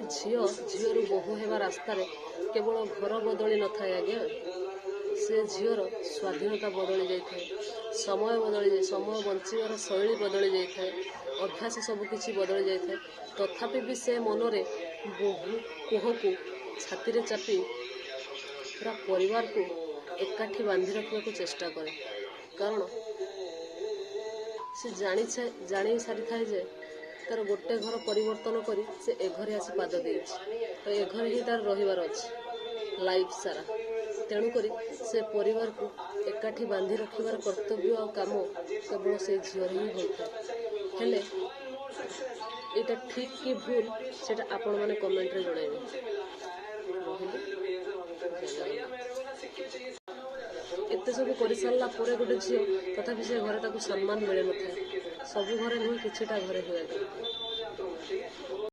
झील झीलू बहु हेबा रास्तार केवल घर बदली न था आज्ञा से झीर स्वाधीनता बदली जाए समय बदली जाए समय बंचार शैली बदली जाए अभ्यास सबकिछि बदली जाए तथापि भी से मनरे बहु कोह को छाती चापी पूरा परिवार को एकाठी बांधि रखा चेष्टा करे कारण से जानी सारी थाए जे तार गोटे घर परिवर्तन करी से ए घरे आसी पाद दे तो ए घरे ही तार रहिबार अछि लाइफ सारा तेणुक से परिवार को एकाठी बांधि रखिबार कर्तव्य और काम केवल से झील ही होता है यहाँ ठीक कि भूल से आपण मैंने कमेंट रे जणाइबे एत सब कर सारा गोटे झील तथा से घरे ताको सम्मान मिले न था सबू घरे नुह किछिटा घरे हुए।